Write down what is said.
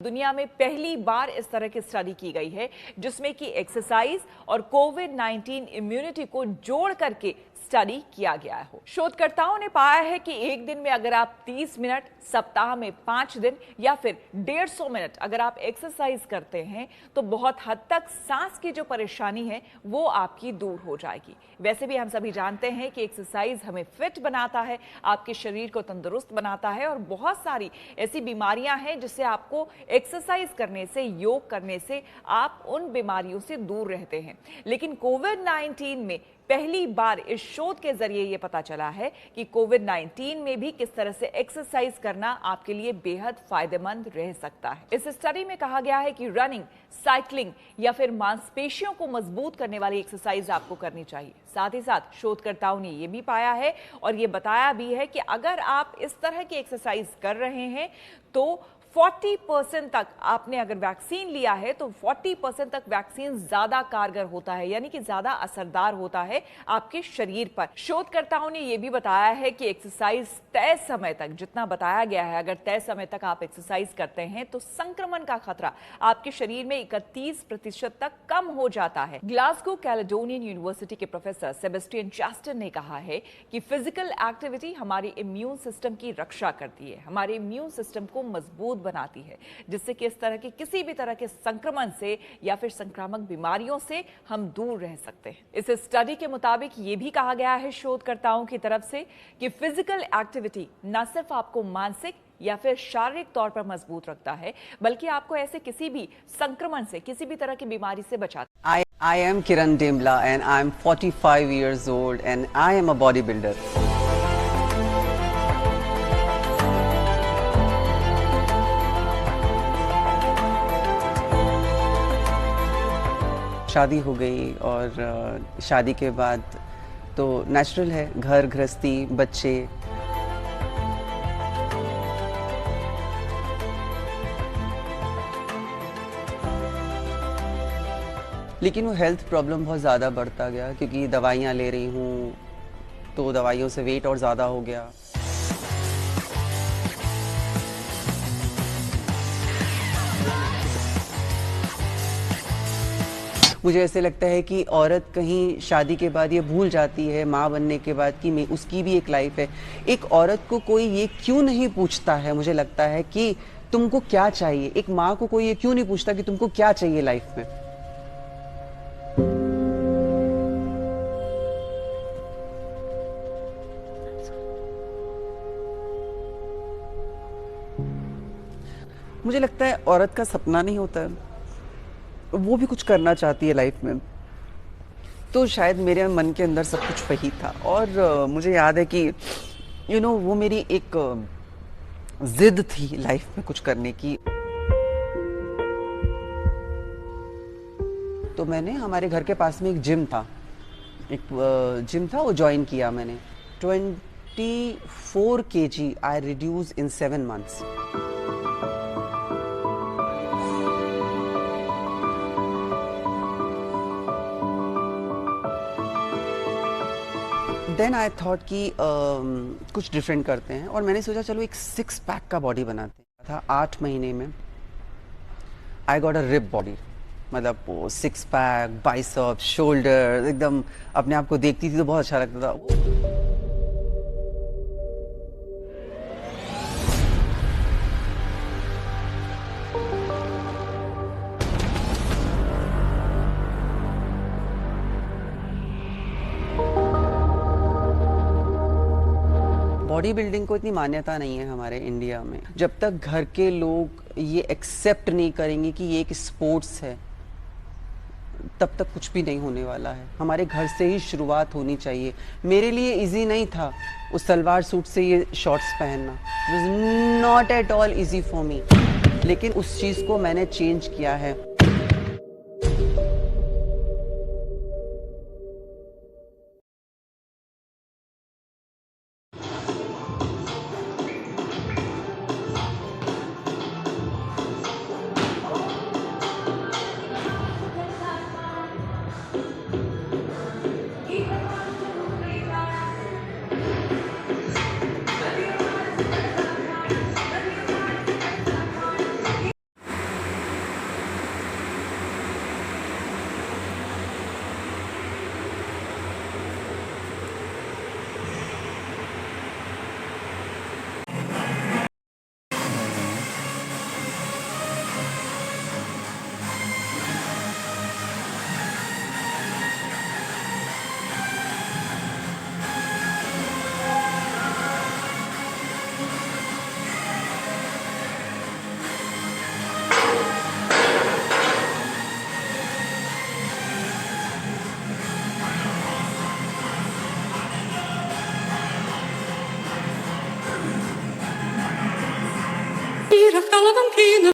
दुनिया में पहली बार इस तरह की स्टडी की गई है जिसमें कि एक्सरसाइज और कोविड-19 इम्यूनिटी को जोड़ करके स्टडी किया गया हो। शोधकर्ताओं ने पाया है कि एक दिन में अगर आप 30 मिनट, सप्ताह में 5 दिन या फिर 150 मिनट अगर आप एक्सरसाइज करते हैं तो बहुत हद तक सांस की जो परेशानी है वो आपकी दूर हो जाएगी। वैसे भी हम सभी जानते हैं कि एक्सरसाइज हमें फिट बनाता है, आपके शरीर को तंदुरुस्त बनाता है और बहुत सारी ऐसी बीमारियां हैं जिससे आपको एक्सरसाइज करने से, योग करने से आप उन बीमारियों से दूर रहते हैं। लेकिन कोविड-19 में पहली बार इस शोध के जरिए यह पता चला है कि कोविड-19 में भी किस तरह से एक्सरसाइज करना आपके लिए बेहद फायदेमंद रह सकता है। इस स्टडी में कहा गया है कि रनिंग, साइकिलिंग या फिर मांसपेशियों को मजबूत करने वाली एक्सरसाइज आपको करनी चाहिए। साथ ही साथ शोधकर्ताओं ने यह भी पाया है और यह बताया भी है कि अगर आप इस तरह की एक्सरसाइज कर रहे हैं तो 40% तक आपने अगर वैक्सीन लिया है तो 40% तक वैक्सीन ज्यादा कारगर होता है, यानी कि ज्यादा असरदार होता है आपके शरीर पर। शोधकर्ताओं ने यह भी बताया है कि एक्सरसाइज तय समय तक, जितना बताया गया है, अगर तय समय तक आप एक्सरसाइज करते हैं तो संक्रमण का खतरा आपके शरीर में 31% तक कम हो जाता है। ग्लासगो कैलेडोनियन यूनिवर्सिटी के प्रोफेसर सेबेस्टियन चास्टन ने कहा है कि फिजिकल एक्टिविटी हमारे इम्यून सिस्टम की रक्षा करती है, हमारे इम्यून सिस्टम को मजबूत बनाती है, जिससे कि इस तरह के किसी भी तरह के संक्रमण से या फिर संक्रामक बीमारियों से हम दूर रह सकते हैं। इस स्टडी के मुताबिक यह भी कहा गया है शोधकर्ताओं की तरफ से कि फिजिकल एक्टिविटी न सिर्फ आपको मानसिक या फिर शारीरिक तौर पर मजबूत रखता है, बल्कि आपको ऐसे किसी भी संक्रमण से, किसी भी तरह की बीमारी से बचाता है। I am Kiran Demla and I am 45 years old and I am a bodybuilder. शादी हो गई और शादी के बाद तो नेचुरल है, घर गृहस्थी, बच्चे। लेकिन वो हेल्थ प्रॉब्लम बहुत ज़्यादा बढ़ता गया क्योंकि दवाइयाँ ले रही हूँ तो दवाइयों से वेट और ज़्यादा हो गया। मुझे ऐसे लगता है कि औरत कहीं शादी के बाद ये भूल जाती है, माँ बनने के बाद, कि मैं उसकी भी एक लाइफ है। एक औरत को कोई ये क्यों नहीं पूछता है, मुझे लगता है, कि तुमको क्या चाहिए। एक माँ को कोई ये क्यों नहीं पूछता कि तुमको क्या चाहिए लाइफ में। मुझे लगता है औरत का सपना नहीं होता है, वो भी कुछ करना चाहती है लाइफ में। तो शायद मेरे मन के अंदर सब कुछ वही था और मुझे याद है कि वो मेरी एक जिद थी लाइफ में कुछ करने की। तो मैंने, हमारे घर के पास में एक जिम था, वो ज्वाइन किया मैंने। 24 kg I reduce in 7 months। Then I thought कि कुछ डिफरेंट करते हैं और मैंने सोचा चलो एक 6 पैक का बॉडी बनाते हैं। था 8 महीने में I got a rip body, मतलब वो 6 पैक, बाइसेप, शोल्डर, एकदम अपने आप को देखती थी तो बहुत अच्छा लगता था। बॉडी बिल्डिंग को इतनी मान्यता नहीं है हमारे इंडिया में। जब तक घर के लोग ये एक्सेप्ट नहीं करेंगे कि ये एक स्पोर्ट्स है, तब तक कुछ भी नहीं होने वाला है। हमारे घर से ही शुरुआत होनी चाहिए। मेरे लिए इजी नहीं था उस सलवार सूट से ये शॉर्ट्स पहनना, it was not at all easy for me, लेकिन उस चीज़ को मैंने चेंज किया है। Valentina.